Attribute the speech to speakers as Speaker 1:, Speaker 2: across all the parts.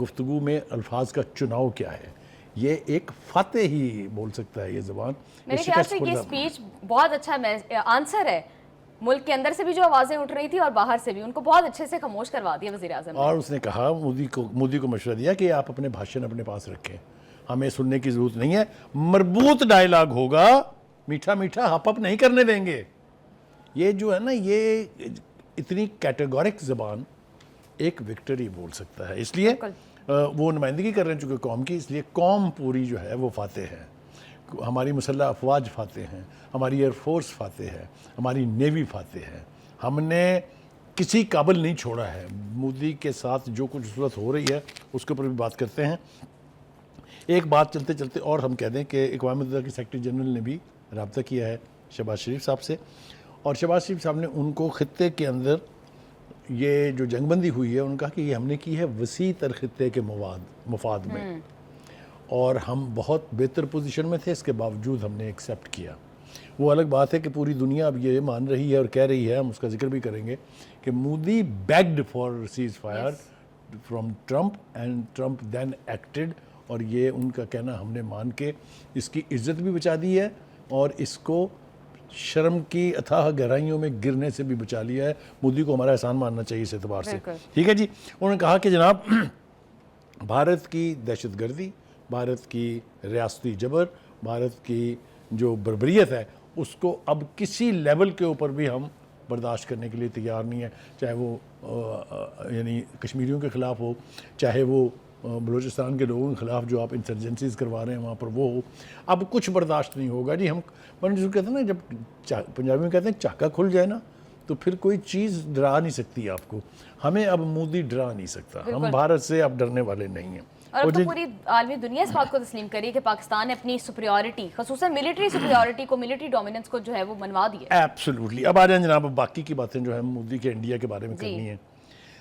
Speaker 1: گفتگو میں الفاظ کا چناؤ کیا ہے. یہ ایک فاتح ہی بول سکتا ہے یہ زبان.
Speaker 2: میرے خیال سے یہ اسپیچ بہت اچھا آنسر ہے. ملک کے اندر سے بھی جو آوازیں اٹھ رہی تھی اور باہر سے بھی, ان کو بہت اچھے سے خاموش کروا دیا وزیر اعظم نے.
Speaker 1: اور اس نے کہا, مودی کو مشورہ دیا کہ آپ اپنے بھاشن اپنے پاس رکھیں, ہمیں سننے کی ضرورت نہیں ہے. مربوط ڈائلاگ ہوگا, میٹھا میٹھا ہپ اپ نہیں کرنے دیں گے. یہ جو ہے نا, یہ اتنی کیٹیگورک زبان ایک وکٹری بول سکتا ہے. اس لیے وہ نمائندگی کر رہے ہیں چونکہ قوم کی, اس لیے قوم پوری جو ہے وہ فاتح ہے. ہماری مسلح افواج فاتح ہیں, ہماری ایئر فورس فاتح ہے, ہماری نیوی فاتح ہے. ہم نے کسی قابل نہیں چھوڑا ہے. مودی کے ساتھ جو کچھ صورت ہو رہی ہے اس کے اوپر بھی بات کرتے ہیں. ایک بات چلتے چلتے اور ہم کہہ دیں کہ اقوام متحدہ کے سیکرٹری جنرل نے بھی رابطہ کیا ہے شہباز شریف صاحب سے, اور شہباز شریف صاحب نے ان کو خطے کے اندر یہ جو جنگ بندی ہوئی ہے, ان کا کہ یہ ہم نے کی ہے وسیع تر خطے کے مفاد میں, اور ہم بہت بہتر پوزیشن میں تھے, اس کے باوجود ہم نے ایکسیپٹ کیا. وہ الگ بات ہے کہ پوری دنیا اب یہ مان رہی ہے اور کہہ رہی ہے, ہم اس کا ذکر بھی کریں گے, کہ Modi begged for ceasefire from Trump and Trump then acted, اور یہ ان کا کہنا ہم نے مان کے اس کی عزت بھی بچا دی ہے اور اس کو شرم کی اتھاہ گہرائیوں میں گرنے سے بھی بچا لیا ہے. مودی کو ہمارا احسان ماننا چاہیے اس اعتبار سے. ٹھیک ہے جی. انہوں نے کہا کہ جناب بھارت کی دہشت گردی, بھارت کی ریاستی جبر, بھارت کی جو بربریت ہے, اس کو اب کسی لیول کے اوپر بھی ہم برداشت کرنے کے لیے تیار نہیں ہے, چاہے وہ یعنی کشمیریوں کے خلاف ہو, چاہے وہ بلوچستان کے لوگوں کے خلاف جو آپ انسرجنسیز کروا رہے ہیں وہاں پر وہ ہو. اب کچھ برداشت نہیں ہوگا جی. ہم جو کہتے ہیں نا, جب پنجابی میں کہتے ہیں چاکا کھل جائے نا, تو پھر کوئی چیز ڈرا نہیں سکتی آپ کو. ہمیں اب مودی ڈرا نہیں سکتا. ہم بھارت سے اب ڈرنے والے نہیں ہیں.
Speaker 2: اور اب تو پوری عالمی دنیا اس بات کو تسلیم کری کہ پاکستان نے اپنی سپریورٹی, خصوصاً ملٹری سپریورٹی کو, ملٹری ڈومیننس کو جو ہے وہ منوا دی ہے.
Speaker 1: ایبسلیوٹلی. اب آ جائیں جناب, اب باقی کی باتیں جو ہیں مودی کے انڈیا کے بارے میں کرنی ہیں.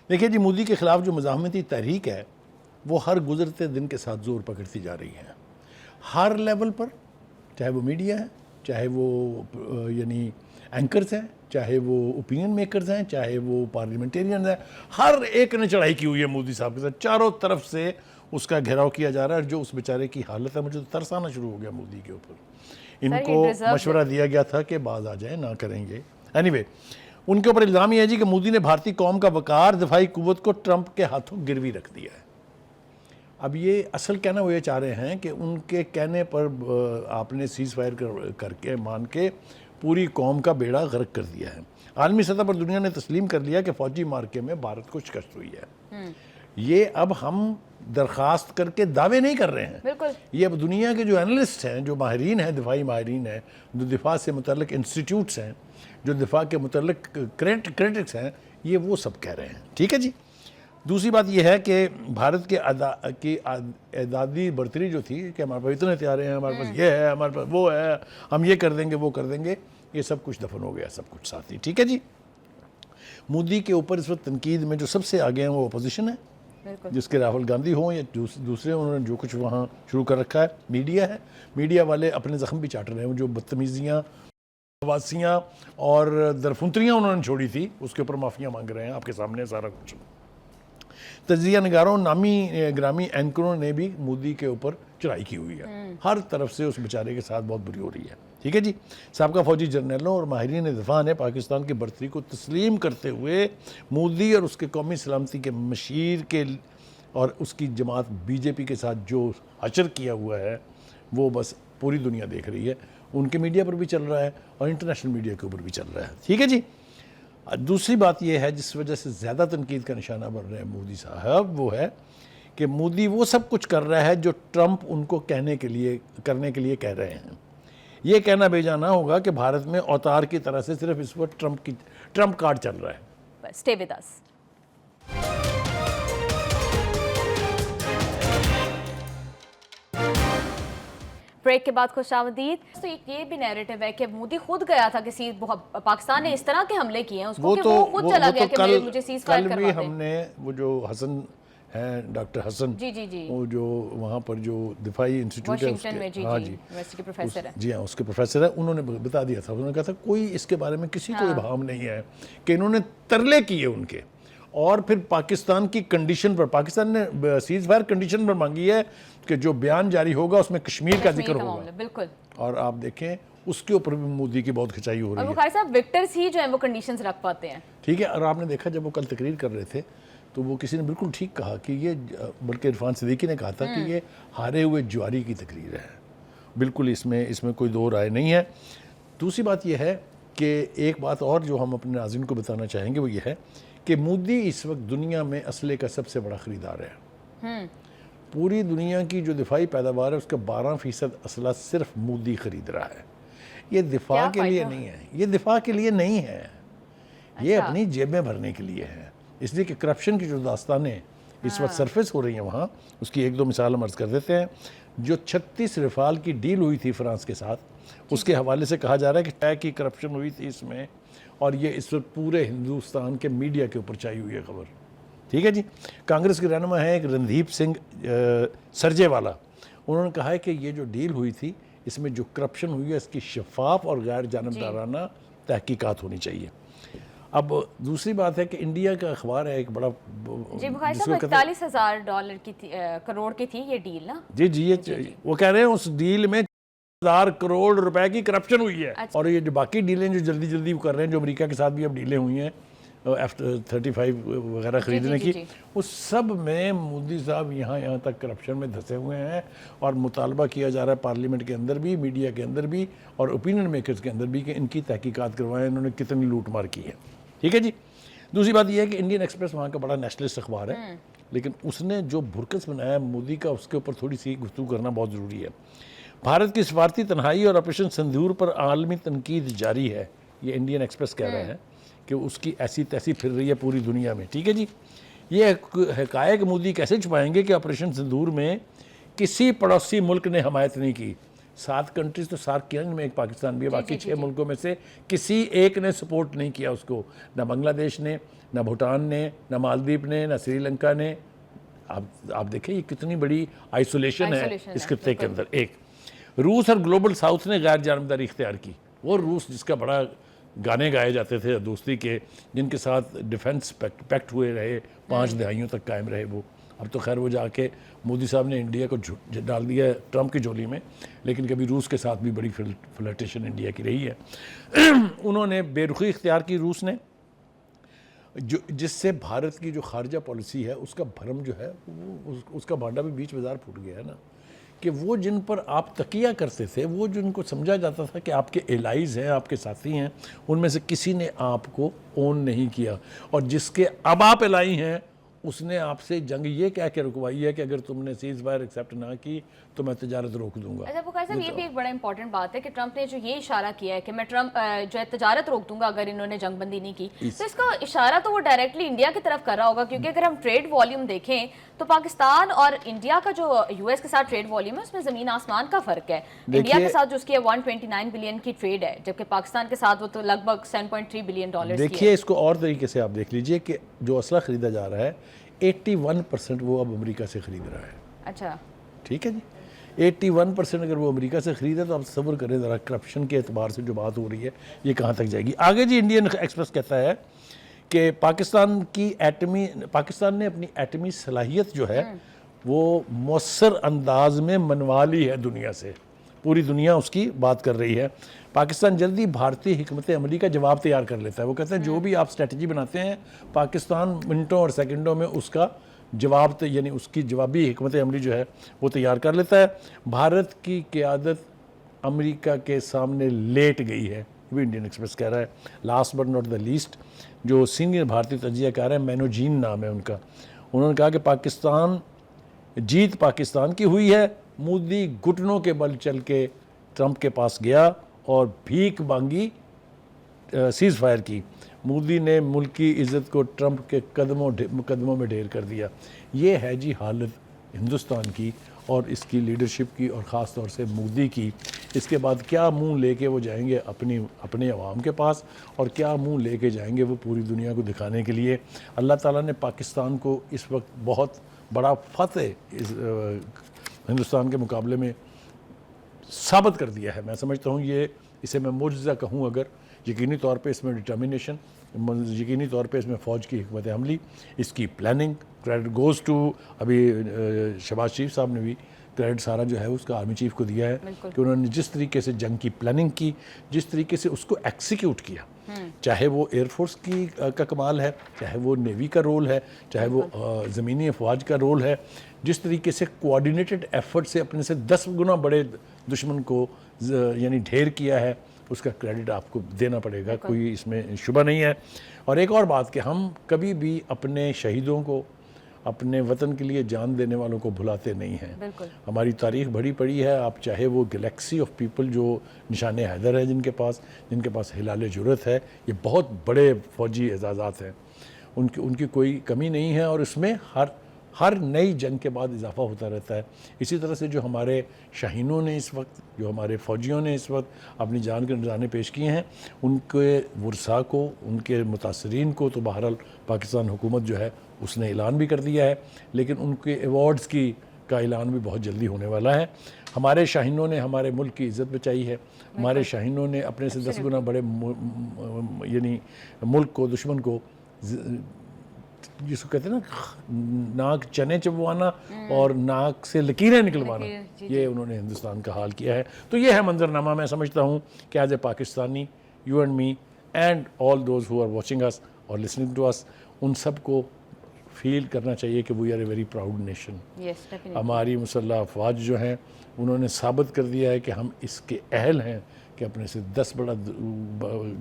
Speaker 1: دیکھیے جی, مودی کے خلاف جو مزاحمتی تحریک ہے وہ ہر گزرتے دن کے ساتھ زور پکڑتی جا رہی ہے, ہر لیول پر, چاہے وہ میڈیا ہے, چاہے وہ یعنی اینکرز ہیں, چاہے وہ اوپینین میکرز ہیں, چاہے وہ پارلیمنٹیرینز ہیں. ہر ایک نے چڑھائی کی ہوئی ہے مودی صاحب کے ساتھ, چاروں طرف سے اس کا گھیراؤ کیا جا رہا ہے. اور جو اس بیچارے کی حالت ہے, مجھے تو ترس آنا شروع ہو گیا مودی کے اوپر. ان کو مشورہ دیا گیا تھا کہ باز آ جائیں, نہ کریں گے. اینی وے, ان کے اوپر الزام یہ ہے جی کہ مودی نے بھارتی قوم کا وقار, دفاعی قوت کو ٹرمپ کے ہاتھوں گروی رکھ دیا ہے. اب یہ اصل کہنا وہ یہ چاہ رہے ہیں کہ ان کے کہنے پر آپ نے سیز فائر کر کے مان کے پوری قوم کا بیڑا غرق کر دیا ہے. عالمی سطح پر دنیا نے تسلیم کر لیا کہ فوجی مارکے میں بھارت کو شکست ہوئی ہے. یہ اب ہم درخواست کر کے دعوے نہیں کر رہے ہیں.
Speaker 2: بالکل.
Speaker 1: یہ اب دنیا کے جو انالسٹ ہیں, جو ماہرین ہیں, دفاعی ماہرین ہیں, جو دفاع سے متعلق انسٹیٹیوٹس ہیں, جو دفاع کے متعلق کریٹکس ہیں, یہ وہ سب کہہ رہے ہیں. ٹھیک ہے جی. دوسری بات یہ ہے کہ بھارت کے کی اعدادی برتری جو تھی کہ ہمارے پاس اتنے ہتھیار ہیں, ہمارے پاس یہ ہے, ہمارے پاس وہ ہے, ہم یہ کر دیں گے, وہ کر دیں گے, یہ سب کچھ دفن ہو گیا, سب کچھ ساتھ ہی. ٹھیک ہے جی. مودی کے اوپر اس وقت تنقید میں جو سب سے آگے ہیں وہ اپوزیشن ہے, جس کے راہل گاندھی ہوں یا دوسرے, انہوں نے جو کچھ وہاں شروع کر رکھا ہے. میڈیا ہے, میڈیا والے اپنے زخم بھی چاٹ رہے ہیں. جو بدتمیزیاں, واسیاں اور درفنتریاں انہوں نے چھوڑی تھی, اس کے اوپر معافیاں مانگ رہے ہیں. آپ کے سامنے سارا کچھ. تجزیہ نگاروں, نامی گرامی اینکروں نے بھی مودی کے اوپر چڑھائی کی ہوئی ہے. ہر طرف سے اس بیچارے کے ساتھ بہت بری ہو رہی ہے. ٹھیک ہے جی. سابقہ فوجی جرنیلوں اور ماہرین دفاع نے پاکستان کی برتری کو تسلیم کرتے ہوئے مودی اور اس کے قومی سلامتی کے مشیر کے اور اس کی جماعت بی جے پی کے ساتھ جو حشر کیا ہوا ہے وہ بس پوری دنیا دیکھ رہی ہے. ان کے میڈیا پر بھی چل رہا ہے اور انٹرنیشنل میڈیا کے اوپر بھی چل رہا ہے. ٹھیک ہے جی. دوسری بات یہ ہے جس وجہ سے زیادہ تنقید کا نشانہ بن رہے ہیں مودی صاحب, وہ ہے کہ مودی وہ سب کچھ کر رہا ہے جو ٹرمپ ان کو کرنے کے لیے کہہ رہے ہیں. یہ کہنا بے جانا ہوگا کہ بھارت میں اوتار کی طرح سے صرف اس وقت ٹرمپ کارڈ چل رہا ہے.
Speaker 2: Stay with us. بریک کے بعد خوش آمدید. تو یہ بھی نیریٹو ہے کہ مودی خود گیا تھا کہ پاکستان نے اس طرح کے حملے کیے ہیں اس کو کہ وہ خود چلا گیا کہ مجھے سیز فائر کروا دیں.
Speaker 1: کل بھی ہم نے وہ جو حسن ہیں, ڈاکٹر حسن, وہ جو وہاں پر جو دفاعی انسٹیٹیوٹ ہے,
Speaker 2: یونیورسٹی کے پروفیسر ہیں,
Speaker 1: جی ہاں, اس کے پروفیسر ہیں, انہوں نے بتا دیا تھا. انہوں نے کہا تھا کوئی اس کے بارے میں کسی کو ابہام نہیں ہے کہ انہوں نے ترلے کیے ان کے, اور پھر پاکستان کی کنڈیشن پر، پاکستان نے سیز فائر کنڈیشن پر مانگی ہے کہ جو بیان جاری ہوگا اس میں کشمیر کا ذکر ہوگا،
Speaker 2: بالکل،
Speaker 1: اور آپ دیکھیں اس کے اوپر بھی مودی کی بہت کھچائی ہو رہی ہے۔
Speaker 2: اور بخاری صاحب وکٹرز ہی جو ہیں وہ کنڈیشنز رکھ پاتے ہیں،
Speaker 1: ٹھیک ہے، اور آپ نے دیکھا جب وہ کل تقریر کر رہے تھے تو وہ کسی نے بالکل ٹھیک کہا کہ یہ، بلکہ عرفان صدیقی نے کہا تھا کہ یہ ہارے ہوئے جواری کی تقریر ہے، بالکل اس میں کوئی دو رائے نہیں ہے۔ دوسری بات یہ ہے کہ ایک بات اور جو ہم اپنے ناظرین کو بتانا چاہیں گے وہ یہ ہے کہ مودی اس وقت دنیا میں اسلحے کا سب سے بڑا خریدار ہے۔ پوری دنیا کی جو دفاعی پیداوار ہے اس کا 12% اسلحہ صرف مودی خرید رہا ہے۔ یہ دفاع کے لیے نہیں ہے، یہ دفاع کے لیے نہیں ہے، یہ اپنی جیبیں بھرنے کے لیے ہے، اس لیے کہ کرپشن کی جو داستانیں اس وقت سرفیس ہو رہی ہیں وہاں، اس کی ایک دو مثال ہم عرض کر دیتے ہیں۔ جو 36 رفال کی ڈیل ہوئی تھی فرانس کے ساتھ، اس کے حوالے سے کہا جا رہا ہے کہ طے کی کرپشن ہوئی تھی اس میں، اور یہ اس وقت پورے ہندوستان کے میڈیا کے اوپر چائی ہوئی ہے خبر، ٹھیک ہے جی۔ کانگریس کے رہنما ہیں ایک رندھیپ سنگھ سرجے والا، انہوں نے کہا ہے کہ یہ جو ڈیل ہوئی تھی اس میں جو کرپشن ہوئی ہے اس کی شفاف اور غیر جانبدارانہ تحقیقات ہونی چاہیے۔ اب دوسری بات ہے کہ انڈیا کا اخبار ہے ایک بڑا،
Speaker 2: جی بخاری صاحب $41,000 کی کروڑ کی تھی یہ ڈیل نا؟
Speaker 1: جی وہ کہہ رہے ہیں اس ڈیل میں 1000 کروڑ روپے کی کرپشن ہوئی ہے، اور یہ جو باقی ڈیلیں جو جلدی جلدی کر رہے ہیں، جو امریکہ کے ساتھ بھی اب ڈیلیں ہوئی ہیں F-35 وغیرہ خریدنے کی، اس سب میں مودی صاحب یہاں تک کرپشن میں دھسے ہوئے ہیں، اور مطالبہ کیا جا رہا ہے پارلیمنٹ کے اندر بھی، میڈیا کے اندر بھی، اور اوپینین میکرز کے اندر بھی کہ ان کی تحقیقات کروائیں انہوں نے کتنی لوٹ مار کی ہے، ٹھیک ہے جی۔ دوسری بات یہ ہے کہ انڈین ایکسپریس وہاں کا بڑا نیشنلسٹ اخبار ہے، لیکن اس نے جو بھرکس بنایا مودی کا، اس کے اوپر تھوڑی سی گفتگو کرنا بہت ضروری ہے۔ بھارت کی سفارتی تنہائی اور آپریشن سندور پر عالمی تنقید جاری ہے، یہ انڈین ایکسپریس کہہ رہے ہیں کہ اس کی ایسی تیسی پھر رہی ہے پوری دنیا میں، ٹھیک ہے جی۔ یہ حقائق مودی کیسے چھپائیں گے کہ آپریشن سندور میں کسی پڑوسی ملک نے حمایت نہیں کی؟ 7 کنٹریز تو سارک کی ہیں، میں ایک پاکستان بھی ہے، باقی 6 ملکوں میں سے کسی ایک نے سپورٹ نہیں کیا اس کو، نہ بنگلہ دیش نے، نہ بھوٹان نے، نہ مالدیپ نے، نہ سری لنکا نے۔ آپ دیکھیں یہ کتنی بڑی آئسولیشن ہے اس خطے کے اندر۔ ایک روس اور گلوبل ساؤتھ نے غیر جانبداری اختیار کی، وہ روس جس کا بڑا گانے گائے جاتے تھے دوستی کے، جن کے ساتھ ڈیفنس پیکٹ ہوئے رہے 5 دہائیوں تک قائم رہے، وہ اب تو خیر وہ جا کے مودی صاحب نے انڈیا کو ڈال دیا ہے ٹرمپ کی جولی میں، لیکن کبھی روس کے ساتھ بھی بڑی فلرٹیشن انڈیا کی رہی ہے۔ انہوں نے بے رخی اختیار کی روس نے، جس سے بھارت کی جو خارجہ پالیسی ہے اس کا بھرم جو ہے اس کا بانڈا بھی بیچ بازار پھوٹ گیا ہے نا، کہ وہ جن پر آپ تقیہ کرتے تھے، وہ جن کو سمجھا جاتا تھا کہ آپ کے الائز ہیں، آپ کے ساتھی ہیں، ان میں سے کسی نے آپ کو اون نہیں کیا، اور جس کے اب آپ الائی ہیں اس نے آپ سے جنگ یہ کہہ کے رکوائی ہے کہ اگر تم نے سیز فائر ایکسیپٹ نہ کی تو میں تجارت روک دوں گا۔
Speaker 2: اچھا بخاری صاحب یہ بھی ایک بڑا امپورٹنٹ بات ہے کہ ٹرمپ نے جو یہ اشارہ کیا ہے کہ میں جو ہے تجارت روک دوں گا اگر انہوں نے جنگ بندی نہیں کی، تو اس کا اشارہ تو وہ ڈائریکٹلی انڈیا کی طرف کر رہا ہوگا، کیونکہ اگر ہم ٹریڈ والیوم دیکھیں تو پاکستان اور انڈیا کا جو یو ایس کے ساتھ ٹریڈ والیوم ہے اس میں زمین آسمان کا فرق ہے۔ انڈیا کے ساتھ جو اس کی 129 بلین کی ٹریڈ ہے، جبکہ پاکستان کے ساتھ وہ تو لگ بھگ 7.3 بلین ڈالرز کی ہے۔
Speaker 1: دیکھیے اس کو اور طریقے سے آپ دیکھ لیجئے کہ جو اسلحہ خریدا جا رہا ہے 81% وہ اب امریکہ سے خرید رہا ہے،
Speaker 2: اچھا
Speaker 1: ٹھیک ہے جی۔ 81% اگر وہ امریکہ سے خریدے تو آپ تصور کریں ذرا کرپشن کے اعتبار سے جو بات ہو رہی ہے یہ کہاں تک جائے گی۔ آگے جی انڈین ایکسپریس کہتا ہے کہ پاکستان نے اپنی ایٹمی صلاحیت جو ہے وہ مؤثر انداز میں منوا لی ہے دنیا سے، پوری دنیا اس کی بات کر رہی ہے۔ پاکستان جلدی بھارتی حکمت عملی کا جواب تیار کر لیتا ہے، وہ کہتے ہیں جو بھی آپ اسٹریٹجی بناتے ہیں پاکستان منٹوں اور سیکنڈوں میں اس کا جواب، یعنی اس کی جوابی حکمت عملی جو ہے وہ تیار کر لیتا ہے۔ بھارت کی قیادت امریکہ کے سامنے لیٹ گئی ہے، وہ انڈین ایکسپریس کہہ رہا ہے۔ Last but not the least, جو سینئر بھارتی تجزیہ کار ہیں، مینوجین نام ہے ان کا، انہوں نے کہا کہ جیت پاکستان کی ہوئی ہے، مودی گھٹنوں کے بل چل کے ٹرمپ کے پاس گیا اور بھیک مانگی سیز فائر کی، مودی نے ملک کی عزت کو ٹرمپ کے قدموں میں ڈھیر کر دیا۔ یہ ہے جی حالت ہندوستان کی اور اس کی لیڈرشپ کی، اور خاص طور سے مودی کی۔ اس کے بعد کیا منہ لے کے وہ جائیں گے اپنے عوام کے پاس، اور کیا منہ لے کے جائیں گے وہ پوری دنیا کو دکھانے کے لیے۔ اللہ تعالیٰ نے پاکستان کو اس وقت بہت بڑا فتح ہندوستان کے مقابلے میں ثابت کر دیا ہے۔ میں سمجھتا ہوں اسے میں معجزہ کہوں اگر، یقینی طور پہ اس میں ڈٹرمنیشن، یقینی طور پہ اس میں فوج کی حکمت عملی، اس کی پلاننگ، کریڈٹ گوز ٹو، ابھی شہباز شریف صاحب نے بھی کریڈٹ سارا جو ہے اس کا آرمی چیف کو دیا ہے کہ انہوں نے جس طریقے سے جنگ کی پلاننگ کی، جس طریقے سے اس کو ایکسیکیوٹ کیا، چاہے وہ ایئر فورس کا کمال ہے، چاہے وہ نیوی کا رول ہے، چاہے وہ زمینی افواج کا رول ہے، جس طریقے سے کوآرڈینیٹڈ ایفرٹ سے اپنے سے 10 گنا بڑے دشمن کو یعنی ڈھیر کیا ہے، اس کا کریڈٹ آپ کو دینا پڑے گا، کوئی اس میں شبہ نہیں ہے۔ اور ایک اور بات کہ ہم کبھی بھی اپنے شہیدوں کو، اپنے وطن کے لیے جان دینے والوں کو بھلاتے نہیں ہیں۔ ہماری تاریخ بڑی پڑی ہے، آپ چاہے وہ گلیکسی آف پیپل جو نشان حیدر ہے جن کے پاس ہلال جرأت ہے، یہ بہت بڑے فوجی اعزازات ہیں، ان کی کوئی کمی نہیں ہے، اور اس میں ہر نئی جنگ کے بعد اضافہ ہوتا رہتا ہے۔ اسی طرح سے جو ہمارے شاہینوں نے اس وقت، جو ہمارے فوجیوں نے اس وقت اپنی جان کے نذرانے پیش کیے ہیں، ان کے ورثاء کو، ان کے متاثرین کو تو بہرحال پاکستان حکومت جو ہے اس نے اعلان بھی کر دیا ہے، لیکن ان کے ایوارڈز کا اعلان بھی بہت جلدی ہونے والا ہے۔ ہمارے شاہینوں نے ہمارے ملک کی عزت بچائی ہے، ہمارے شاہینوں نے اپنے سے 10 گنا بڑے یعنی ملک کو، دشمن کو، جس کو کہتے ہیں نا ناک چنے چبوانا اور ناک سے لکیریں نکلوانا، یہ انہوں نے ہندوستان کا حال کیا ہے۔ تو یہ ہے منظرنامہ، میں سمجھتا ہوں کہ as a Pakistani, you and me and all those who are watching us اور لسننگ ٹو اس، ان سب کو فیل کرنا چاہیے کہ we are a very proud nation. ہماری مسلح افواج جو ہیں انہوں نے ثابت کر دیا ہے کہ ہم اس کے اہل ہیں کہ اپنے سے 10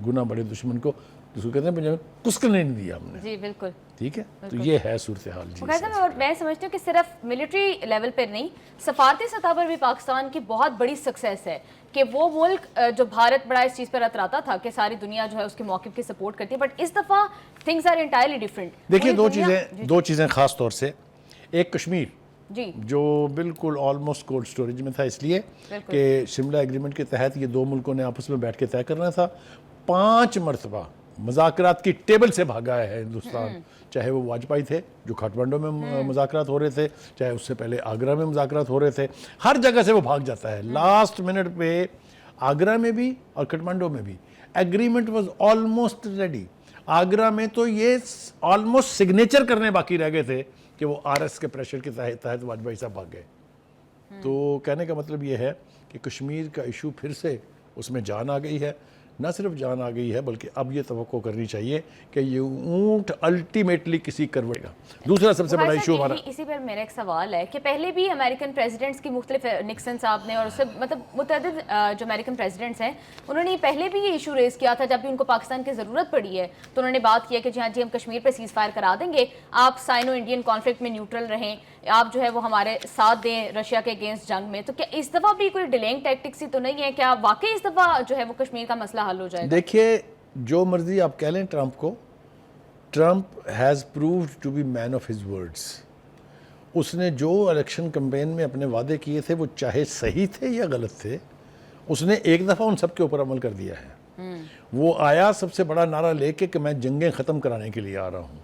Speaker 1: گنا بڑے دشمن کو، جس کو کہتے ہیں پنجابی میں، کسکنے نہیں دیا ہم نے۔
Speaker 2: جی بالکل
Speaker 1: ٹھیک ہے، تو یہ ہے صورتحال۔ جی
Speaker 2: اور میں سمجھتی ہوں کہ صرف ملٹری لیول پر نہیں، سفارتی سطح پر بھی پاکستان کی بہت بڑی سکسیس ہے کہ وہ ملک جو بھارت بڑا اس چیز پر اتراتا تھا کہ ساری دنیا جو ہے اس کے موقف کی سپورٹ کرتی ہے، بٹ اس دفعہ تھنگز آر انٹائرلی ڈیفرنٹ۔
Speaker 1: دیکھیے دو چیزیں خاص طور سے، ایک کشمیر جو بالکل آلموسٹ کولڈ سٹوریج میں تھا، اس لیے کہ شملہ ایگریمنٹ کے تحت یہ دو ملکوں نے آپس میں بیٹھ کے طے کرنا تھا۔ 5 مرتبہ مذاکرات کی ٹیبل سے بھاگا ہے ہندوستان، چاہے وہ واجپئی تھے جو کھٹمنڈو میں مذاکرات ہو رہے تھے، چاہے اس سے پہلے آگرہ میں مذاکرات ہو رہے تھے، ہر جگہ سے وہ بھاگ جاتا ہے۔ لاسٹ منٹ پہ آگرہ میں بھی اور کھٹمنڈو میں بھی agreement was almost ready. Agra میں تو یہ آلموسٹ سگنیچر کرنے باقی رہ گئے تھے کہ وہ آر ایس کے پریشر کے تحت واجپئی صاحب بھاگ گئے۔ تو کہنے کا مطلب یہ ہے کہ کشمیر کا ایشو پھر سے اس میں جان آ گئی ہے، نہ صرف جان آ گئی ہے بلکہ اب یہ توقع کرنی چاہیے کہ یہ اونٹ الٹیمیٹلی کسی کروڑے گا۔ دوسرا سب سے بڑا ایشو ہمارا،
Speaker 2: اسی پر میرا ایک سوال ہے کہ پہلے بھی امریکن پریزیڈنٹس کی مختلف، نکسن صاحب نے اور اس سے مطلب متعدد جو امریکن پریزیڈنٹس ہیں انہوں نے پہلے بھی یہ ایشو ریز کیا تھا جب بھی ان کو پاکستان کی ضرورت پڑی ہے، تو انہوں نے بات کیا کہ جی ہاں جی ہم کشمیر پہ سیز فائر کرا دیں گے، آپ سائنو انڈین کانفلکٹ میں نیوٹرل رہیں، آپ جو ہے وہ ہمارے ساتھ دیں رشیا کے اگینسٹ جنگ میں۔ تو کیا اس دفعہ بھی کوئی ڈیلینگ ٹیکٹکس ہی تو نہیں ہے؟ کیا واقعی اس دفعہ جو ہے وہ کشمیر کا مسئلہ حل ہو جائے گا؟
Speaker 1: دیکھیے جو مرضی آپ کہہ لیں ٹرمپ کو، Trump has proved to be man of his words. اس نے جو الیکشن کمپین میں اپنے وعدے کیے تھے وہ چاہے صحیح تھے یا غلط تھے، اس نے ایک دفعہ ان سب کے اوپر عمل کر دیا ہے۔ وہ آیا سب سے بڑا نعرہ لے کے کہ میں جنگیں ختم کرانے کے لیے آ رہا ہوں۔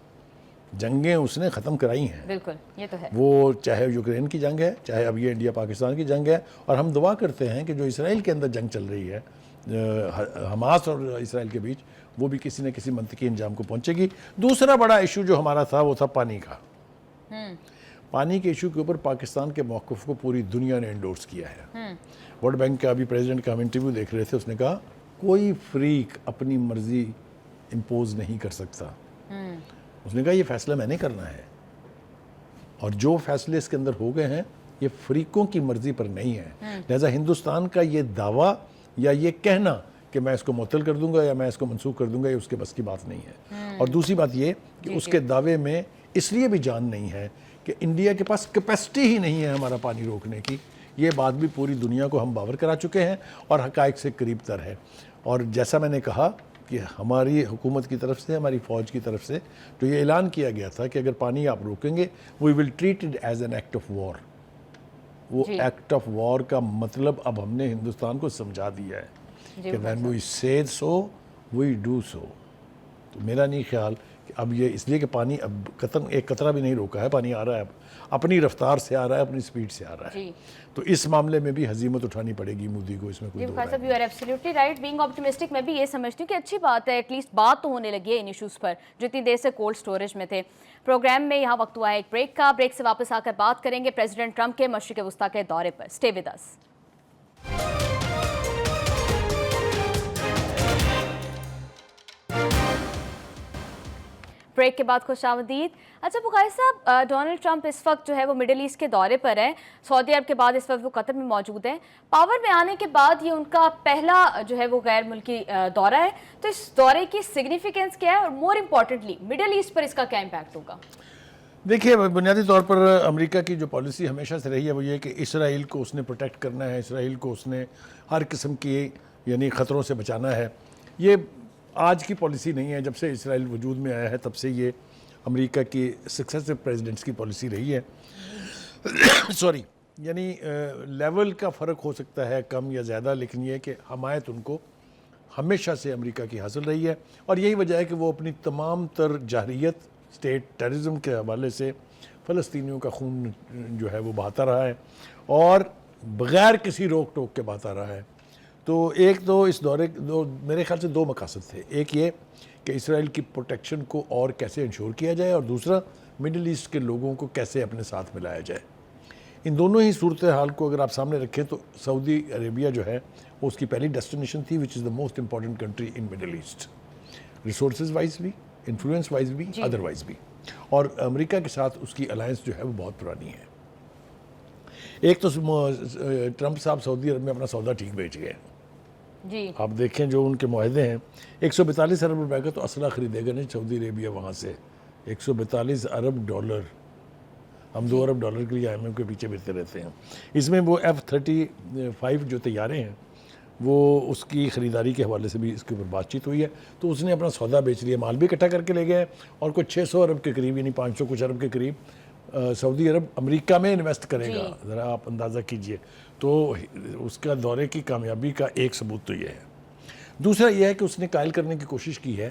Speaker 1: جنگیں اس نے ختم کرائی ہیں،
Speaker 2: بالکل یہ تو ہے،
Speaker 1: وہ چاہے یوکرین کی جنگ ہے، چاہے اب یہ انڈیا پاکستان کی جنگ ہے، اور ہم دعا کرتے ہیں کہ جو اسرائیل کے اندر جنگ چل رہی ہے حماس اور اسرائیل کے بیچ، وہ بھی کسی نہ کسی منطقی انجام کو پہنچے گی۔ دوسرا بڑا ایشو جو ہمارا تھا وہ تھا پانی کا۔ پانی کے ایشو کے اوپر پاکستان کے موقف کو پوری دنیا نے انڈورس کیا ہے۔ ورلڈ بینک کا ابھی پریزیڈنٹ کا ہم انٹرویو دیکھ رہے تھے، اس نے کہا کوئی فریق اپنی مرضی امپوز نہیں کر سکتا۔ اس نے کہا یہ فیصلہ میں نے کرنا ہے، اور جو فیصلے اس کے اندر ہو گئے ہیں یہ فریقوں کی مرضی پر نہیں ہے۔ لہذا ہندوستان کا یہ دعویٰ یا یہ کہنا کہ میں اس کو معطل کر دوں گا یا میں اس کو منسوخ کر دوں گا، یہ اس کے بس کی بات نہیں ہے۔ اور دوسری بات یہ کہ اس کے دعوے میں اس لیے بھی جان نہیں ہے کہ انڈیا کے پاس کیپیسٹی ہی نہیں ہے ہمارا پانی روکنے کی۔ یہ بات بھی پوری دنیا کو ہم باور کرا چکے ہیں اور حقائق سے قریب تر ہے۔ اور جیسا میں نے کہا کہ ہماری حکومت کی طرف سے، ہماری فوج کی طرف سے جو یہ اعلان کیا گیا تھا کہ اگر پانی آپ روکیں گے we will treat it as an act of war. وہ ایکٹ آف وار کا مطلب اب ہم نے ہندوستان کو سمجھا دیا ہے کہ when we say so we do so۔ تو میرا نہیں خیال اب یہ اس لیے کہ پانی اب ایک قطرہ بھی نہیں روکا ہے، پانی آ رہا ہے، اپنی رفتار سے آ رہا ہے، اپنی سپیڈ سے آ رہا ہے. تو اس معاملے میں بھی ہزیمت اٹھانی پڑے گی مودی کو، اس میں کوئی دو رائے
Speaker 2: صاحب you are absolutely right. Being optimistic میں بھی یہ سمجھتی ہوں کہ اچھی بات ہے، ایٹ لیسٹ بات تو ہونے لگی ہے ان ایشوز پر جو اتنی دیر سے کولڈ سٹوریج میں تھے. پروگرام میں یہاں وقت ہوا ہے ایک بریک کا. بریک سے واپس آ کر بات کریں گے پریزیڈنٹ ٹرمپ کے مشرق وسطیٰ کے دورے پر. Stay with us. بریک کے بعد خوش آمدید. اچھا بخاری صاحب، ڈونلڈ ٹرمپ اس وقت جو ہے وہ مڈل ایسٹ کے دورے پر ہے. سعودی عرب کے بعد اس وقت وہ قطر میں موجود ہیں. پاور میں آنے کے بعد یہ ان کا پہلا جو ہے وہ غیر ملکی دورہ ہے. تو اس دورے کی سگنیفیکنس کیا ہے اور مور امپورٹنٹلی مڈل ایسٹ پر اس کا کیا امپیکٹ ہوگا؟
Speaker 1: دیکھیے، بنیادی طور پر امریکہ کی جو پالیسی ہمیشہ سے رہی ہے وہ یہ کہ اسرائیل کو اس نے پروٹیکٹ کرنا ہے، اسرائیل کو اس نے ہر قسم کی یعنی خطروں سے بچانا ہے. یہ آج کی پالیسی نہیں ہے، جب سے اسرائیل وجود میں آیا ہے تب سے یہ امریکہ کی سکسیسو پریزیڈنٹس کی پالیسی رہی ہے. سوری، یعنی لیول کا فرق ہو سکتا ہے کم یا زیادہ، لیکن یہ کہ حمایت ان کو ہمیشہ سے امریکہ کی حاصل رہی ہے. اور یہی وجہ ہے کہ وہ اپنی تمام تر جارحیت اسٹیٹ ٹیررزم کے حوالے سے فلسطینیوں کا خون جو ہے وہ بہاتا رہا ہے اور بغیر کسی روک ٹوک کے بہاتا رہا ہے. تو ایک تو اس دورے میرے خیال سے دو مقاصد تھے. ایک یہ کہ اسرائیل کی پروٹیکشن کو اور کیسے انشور کیا جائے، اور دوسرا مڈل ایسٹ کے لوگوں کو کیسے اپنے ساتھ ملایا جائے. ان دونوں ہی صورتحال کو اگر آپ سامنے رکھیں تو سعودی عربیہ جو ہے وہ اس کی پہلی ڈیسٹینیشن تھی which is the most important country in Middle East, resources wise بھی، انفلوئنس وائز بھی، ادر وائز بھی. اور امریکہ کے ساتھ اس کی الائنس جو ہے وہ بہت پرانی ہے. ایک تو ٹرمپ صاحب سعودی عرب میں اپنا سودا ٹھیک بیچ گئے.
Speaker 2: جی
Speaker 1: آپ دیکھیں جو ان کے معاہدے ہیں، 142 ارب روپے کا تو اسلحہ خریدے گا نہیں سعودی عربیہ وہاں سے. 142 ارب ڈالر، ہم 2 ارب ڈالر کے لیے IMF کے پیچھے پھرتے رہتے ہیں. اس میں وہ F-35 جو طیارے ہیں وہ اس کی خریداری کے حوالے سے بھی اس کے اوپر بات چیت ہوئی ہے. تو اس نے اپنا سودا بیچ لیا، مال بھی اکٹھا کر کے لے گئے اور کوئی 600 ارب کے قریب یعنی 500 کچھ ارب کے قریب سعودی عرب امریکہ میں انویسٹ کرے گا. ذرا آپ اندازہ کیجئے. تو اس کا دورے کی کامیابی کا ایک ثبوت تو یہ ہے. دوسرا یہ ہے کہ اس نے قائل کرنے کی کوشش کی ہے،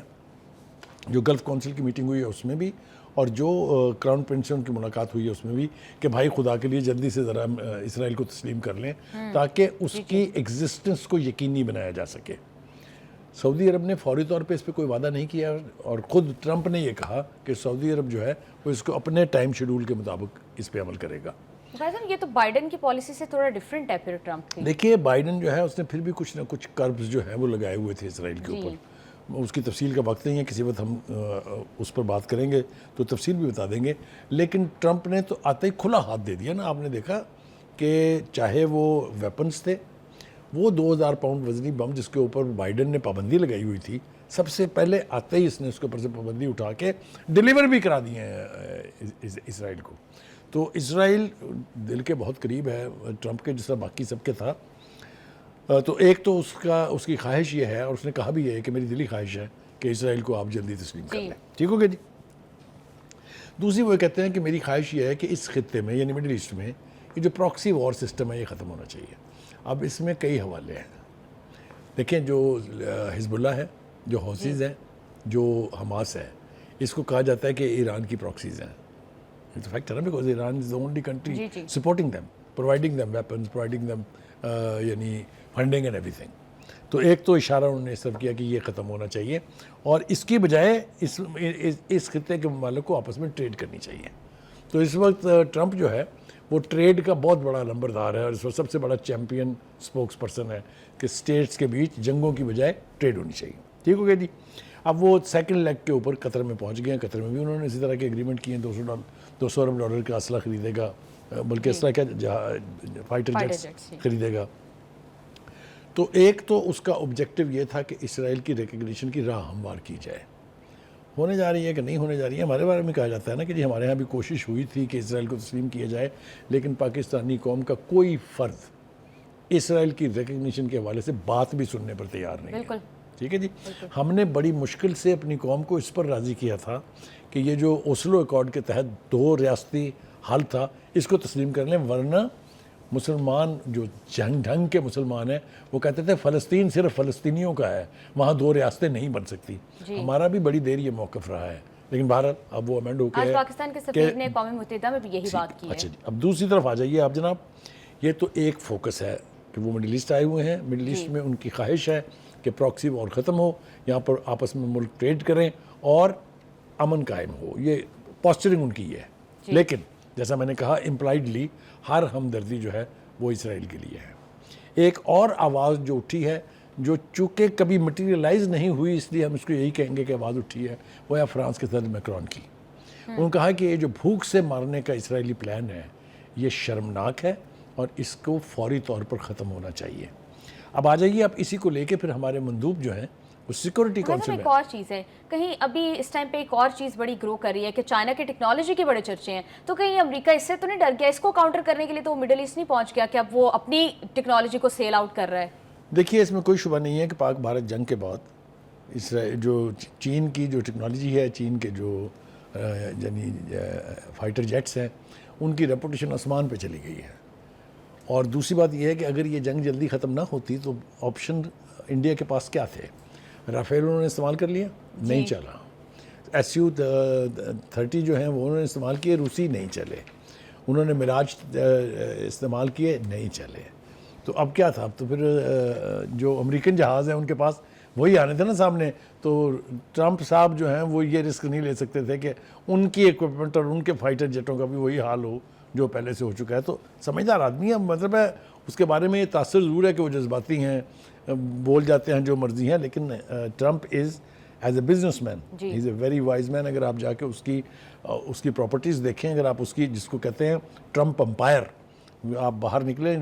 Speaker 1: جو گلف کونسل کی میٹنگ ہوئی ہے اس میں بھی، اور جو کراؤن پرنس سے ان کی ملاقات ہوئی ہے اس میں بھی، کہ بھائی خدا کے لیے جلدی سے ذرا اسرائیل کو تسلیم کر لیں تاکہ اس کی ایگزسٹنس کو یقینی بنایا جا سکے. سعودی عرب نے فوری طور پہ اس پہ کوئی وعدہ نہیں کیا، اور خود ٹرمپ نے یہ کہا کہ سعودی عرب جو ہے وہ اس کو اپنے ٹائم شیڈول کے مطابق اس پہ عمل کرے گا.
Speaker 2: یہ تو بائیڈن کی پالیسی سے تھوڑا ڈیفرنٹ ہے پھر ٹرمپ کی.
Speaker 1: دیکھیے بائیڈن جو ہے اس نے پھر بھی کچھ نہ کچھ کربز جو ہیں وہ لگائے ہوئے تھے اسرائیل کے اوپر. اس کی تفصیل کا وقت نہیں ہے، کسی وقت ہم اس پر بات کریں گے تو تفصیل بھی بتا دیں گے. لیکن ٹرمپ نے تو آتے ہی کھلا ہاتھ دے دیا نا. آپ نے دیکھا کہ چاہے وہ ویپنز تھے، وہ 2000 پاؤنڈ وزنی بم جس کے اوپر بائیڈن نے پابندی لگائی ہوئی تھی، سب سے پہلے آتے ہی اس نے اس کے اوپر سے پابندی اٹھا کے ڈیلیور بھی کرا دی ہیں اسرائیل کو. تو اسرائیل دل کے بہت قریب ہے ٹرمپ کے، جس طرح باقی سب کے تھا. تو ایک تو اس کی خواہش یہ ہے، اور اس نے کہا بھی ہے کہ میری دلی خواہش ہے کہ اسرائیل کو آپ جلدی تسلیم کر لیں. ٹھیک ہو گیا جی. دوسری وہ کہتے ہیں کہ میری خواہش یہ ہے کہ اس خطے میں یعنی مڈل ایسٹ میں یہ جو پراکسی وار سسٹم ہے یہ ختم ہونا چاہیے. اب اس میں کئی حوالے ہیں. دیکھیں جو حزب اللہ ہے، جو حوثیز ہیں، جو حماس ہے، اس کو کہا جاتا ہے کہ ایران کی پراکسیز ہیں. It's a fact, because Iran is the only country supporting them, providing them weapons, providing them یعنی فنڈنگ اینڈ ایوری تھنگ. تو ایک تو اشارہ انہوں نے اس طرف کیا کہ یہ ختم ہونا چاہیے اور اس کی بجائے اس خطے کے ممالک کو آپس میں ٹریڈ کرنی چاہیے. تو اس وقت ٹرمپ جو ہے وہ ٹریڈ کا بہت بڑا نمبردار ہے اور اس وقت سب سے بڑا چیمپئن اسپوکس پرسن ہے کہ اسٹیٹس کے بیچ جنگوں کی بجائے ٹریڈ ہونی چاہیے. ٹھیک ہو گیا جی. اب وہ سیکنڈ لیگ کے اوپر قطر میں پہنچ گئے ہیں. قطر میں بھی انہوں نے اسی طرح کے ایگریمنٹ کیے ہیں. 200 ارب ڈالر کا اسلحہ خریدے گا، بلکہ اسلحہ کیا فائٹر جیٹس خریدے گا. تو ایک تو اس کا آبجیکٹو یہ تھا کہ اسرائیل کی ریکگنیشن کی راہ ہموار کی جائے. ہونے جا رہی ہے کہ نہیں ہونے جا رہی ہے. ہمارے بارے میں کہا جاتا ہے نا کہ جی ہمارے ہاں بھی کوشش ہوئی تھی کہ اسرائیل کو تسلیم کیا جائے، لیکن پاکستانی قوم کا کوئی فرد اسرائیل کی ریکگنیشن کے حوالے سے بات بھی سننے پر تیار نہیں ہے. ٹھیک ہے جی. ہم نے بڑی مشکل سے اپنی قوم کو اس پر راضی کیا تھا کہ یہ جو اوسلو ایکارڈ کے تحت 2 ریاستی حل تھا اس کو تسلیم کر لیں، ورنہ مسلمان جو جنگ ڈھنگ کے مسلمان ہیں وہ کہتے تھے فلسطین صرف فلسطینیوں کا ہے، وہاں 2 ریاستیں نہیں بن سکتی. ہمارا بھی بڑی دیر یہ موقف رہا ہے لیکن بہرحال اب وہ امینڈ ہو کے
Speaker 2: آج پاکستان کے سفیر نے اقوام متحدہ میں بھی یہی بات کی ہے.
Speaker 1: اچھا جی، اب دوسری طرف آ جائیے آپ جناب. یہ تو ایک فوکس ہے کہ وہ مڈل ایسٹ آئے ہوئے ہیں. مڈل ایسٹ میں ان کی خواہش ہے کہ پراکسی وار ختم ہو, یہاں پر آپس میں ملک ٹریڈ کریں اور امن قائم ہو. یہ پوسچرنگ ان کی ہے. لیکن جیسا میں نے کہا امپلائڈلی ہر ہمدردی جو ہے وہ اسرائیل کے لیے ہے. ایک اور آواز جو اٹھی ہے, جو چونکہ کبھی مٹیریلائز نہیں ہوئی, اس لیے ہم اس کو یہی کہیں گے کہ آواز اٹھی ہے, وہ ہے فرانس کے صدر میکرون کی. انہوں نے کہا کہ یہ جو بھوک سے مارنے کا اسرائیلی پلان ہے یہ شرمناک ہے اور اس کو فوری طور پر ختم ہونا چاہیے. اب آ جائیے آپ اسی کو لے کے پھر ہمارے مندوب جو ہیں وہ سیکورٹی کونسل میں.
Speaker 2: ایک اور چیز ہے, کہیں ابھی اس ٹائم پہ ایک اور چیز بڑی گرو کر رہی ہے کہ چائنا کی ٹیکنالوجی کے بڑے چرچے ہیں, تو کہیں امریکہ اس سے تو نہیں ڈر گیا؟ اس کو کاؤنٹر کرنے کے لیے تو وہ مڈل ایسٹ نہیں پہنچ گیا کہ اب وہ اپنی ٹیکنالوجی کو سیل آؤٹ کر رہا ہے؟
Speaker 1: دیکھیے اس میں کوئی شبہ نہیں ہے کہ پاک بھارت جنگ کے بعد اسرائیل جو چین کی جو ٹیکنالوجی ہے, چین کے جو یعنی فائٹر جیٹس ہیں, ان کی ریپوٹیشن آسمان پہ چلی گئی ہے. اور دوسری بات یہ ہے کہ اگر یہ جنگ جلدی ختم نہ ہوتی تو آپشن انڈیا کے پاس کیا تھے؟ رافیل انہوں نے استعمال کر لیا, نہیں چلا. SU-30 جو ہیں وہ انہوں نے استعمال کیے, روسی نہیں چلے. انہوں نے میراج استعمال کیے, نہیں چلے. تو اب کیا تھا؟ اب تو پھر جو امریکن جہاز ہیں ان کے پاس وہی آنے تھے نا سامنے. تو ٹرمپ صاحب جو ہیں وہ یہ رسک نہیں لے سکتے تھے کہ ان کی ایکوپمنٹ اور ان کے فائٹر جیٹوں کا بھی وہی حال ہو جو پہلے سے ہو چکا ہے. تو سمجھدار آدمی ہے, مطلب ہے اس کے بارے میں یہ تاثر ضرور ہے کہ وہ جذباتی ہیں, بول جاتے ہیں جو مرضی ہیں, لیکن Trump is as a businessman he is a very wise man. اگر آپ جا کے اس کی پراپرٹیز دیکھیں, اگر آپ اس کی جس کو کہتے ہیں ٹرمپ امپائر, آپ باہر نکلیں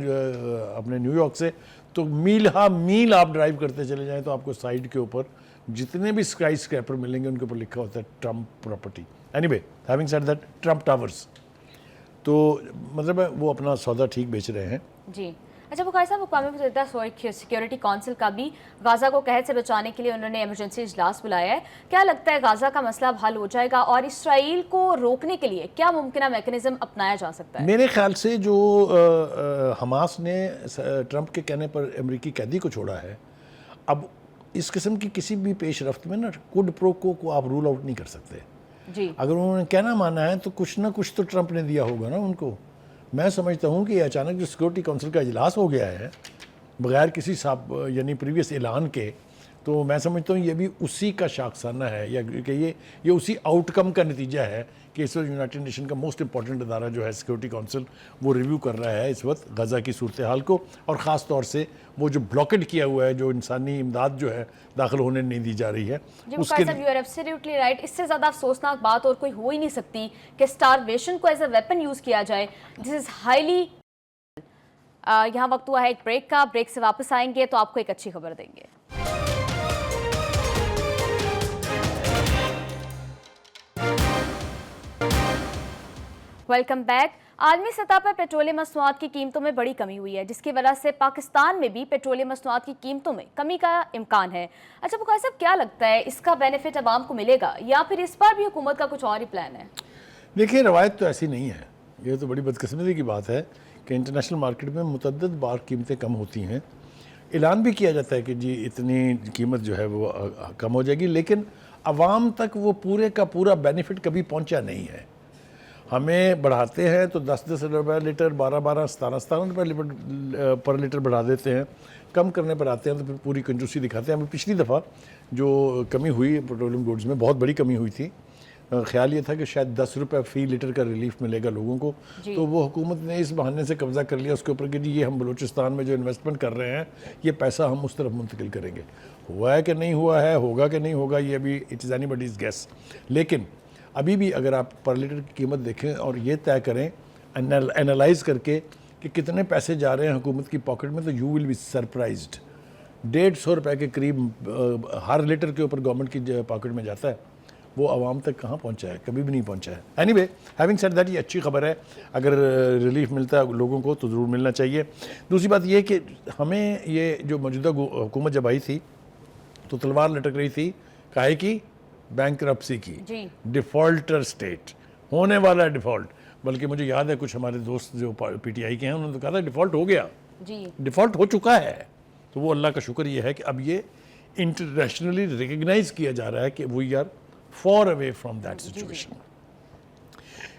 Speaker 1: اپنے نیو یارک سے تو میل ہا میل آپ ڈرائیو کرتے چلے جائیں تو آپ کو سائڈ کے اوپر جتنے بھی اسکائی اسکریپر ملیں گے ان کے اوپر لکھا ہوتا ہے Trump property. Any way having said that, Trump towers. تو مطلب ہے وہ اپنا سودا ٹھیک بیچ رہے ہیں.
Speaker 2: جی اچھا بخاری صاحب, اقوام متحدہ سیکیورٹی کونسل کا بھی غازہ کو قحط سے بچانے کے لیے انہوں نے ایمرجنسی اجلاس بلایا ہے. کیا لگتا ہے غازہ کا مسئلہ اب حل ہو جائے گا اور اسرائیل کو روکنے کے لیے کیا ممکنہ میکنزم اپنایا جا سکتا ہے؟
Speaker 1: میرے خیال سے جو حماس نے ٹرمپ کے کہنے پر امریکی قیدی کو چھوڑا ہے, اب اس قسم کی کسی بھی پیش رفت میں نا کوڈ پرو کو آپ رول آؤٹ نہیں کر سکتے.
Speaker 2: جی
Speaker 1: اگر انہوں نے کہنا مانا ہے تو کچھ نہ کچھ تو ٹرمپ نے دیا ہوگا نا ان کو. میں سمجھتا ہوں کہ یہ اچانک جو سیکورٹی کونسل کا اجلاس ہو گیا ہے بغیر کسی یعنی پریویس اعلان کے, تو میں سمجھتا ہوں یہ بھی اسی کا شاخسانہ ہے, یا کہ یہ اسی آؤٹ کم کا نتیجہ ہے کہ اس وقت یونائٹڈ نیشن کا موسٹ امپورٹنٹ ادارہ جو ہے سیکورٹی کونسل وہ ریویو کر رہا ہے اس وقت غزہ کی صورتحال کو, اور خاص طور سے وہ جو بلاکڈ کیا ہوا ہے, جو انسانی امداد جو ہے داخل ہونے نہیں دی جا رہی ہے.
Speaker 2: جی بخاری صاحب, یو آر ایبسلیوٹلی رائٹ. اس سے زیادہ افسوسناک بات اور کوئی ہو ہی نہیں سکتی کہ اسٹارویشن کو ایز اے ویپن یوز کیا جائے. دس از ہائیلی. یہاں وقت ہوا ہے ایک بریک کا. بریک سے واپس آئیں گے تو آپ کو ایک اچھی خبر دیں گے. Welcome back. عالمی سطح پر پیٹرولیم مصنوعات کی قیمتوں میں بڑی کمی ہوئی ہے, جس کی وجہ سے پاکستان میں بھی پیٹرولیم مصنوعات کی قیمتوں میں کمی کا امکان ہے. اچھا بخاری صاحب, کیا لگتا ہے اس کا بینیفٹ عوام کو ملے گا یا پھر اس پر بھی حکومت کا کچھ اور ہی پلان ہے؟
Speaker 1: دیکھیے روایت تو ایسی نہیں ہے, یہ تو بڑی بدقسمتی کی بات ہے کہ انٹرنیشنل مارکیٹ میں متعدد بار قیمتیں کم ہوتی ہیں. اعلان بھی کیا جاتا ہے کہ جی اتنی قیمت جو ہے وہ کم ہو جائے گی, لیکن عوام تک وہ پورے کا پورا بینیفٹ کبھی پہنچا نہیں ہے. ہمیں بڑھاتے ہیں تو 10 روپے لیٹر, 12 17 روپے پر لیٹر بڑھا دیتے ہیں. کم کرنے پر آتے ہیں تو پھر پوری کنجوسی دکھاتے ہیں. ہمیں پچھلی دفعہ جو کمی ہوئی پیٹرولیم گوڈز میں, بہت بڑی کمی ہوئی تھی, خیال یہ تھا کہ شاید 10 روپے فی لیٹر کا ریلیف ملے گا لوگوں کو, تو وہ حکومت نے اس بہانے سے قبضہ کر لیا اس کے اوپر کہ جی یہ ہم بلوچستان میں جو انویسٹمنٹ کر رہے ہیں یہ پیسہ ہم اس طرف منتقل کریں گے. ہوا ہے کہ نہیں ہوا ہے, ہوگا کہ نہیں ہوگا, یہ ابھی it is anybody's guess. لیکن ابھی بھی اگر آپ پر لیٹر کی قیمت دیکھیں اور یہ طے کریں انالائز کر کے کہ کتنے پیسے جا رہے ہیں حکومت کی پاکٹ میں, تو یو ول بی سرپرائزڈ. 150 روپے کے قریب ہر لیٹر کے اوپر گورنمنٹ کی پاکٹ میں جاتا ہے. وہ عوام تک کہاں پہنچا ہے؟ کبھی بھی نہیں پہنچا ہے. Any way having said that, یہ اچھی خبر ہے. اگر ریلیف ملتا ہے لوگوں کو تو ضرور ملنا چاہیے. دوسری بات یہ کہ ہمیں یہ جو موجودہ حکومت جب آئی تھی تو تلوار لٹک رہی تھی کاہے کی؟ بینکرپسی کی. ڈیفالٹر سٹیٹ ہونے والا ہے, ڈیفالٹ. بلکہ مجھے یاد ہے کچھ ہمارے دوست جو پی ٹی آئی کے ہیں انہوں نے تو کہا تھا ڈیفالٹ ہو گیا. ڈیفالٹ ہو چکا ہے. تو وہ اللہ کا شکر یہ ہے کہ اب یہ انٹرنیشنلی ریکگنائز کیا جا رہا ہے کہ we are far away from that situation.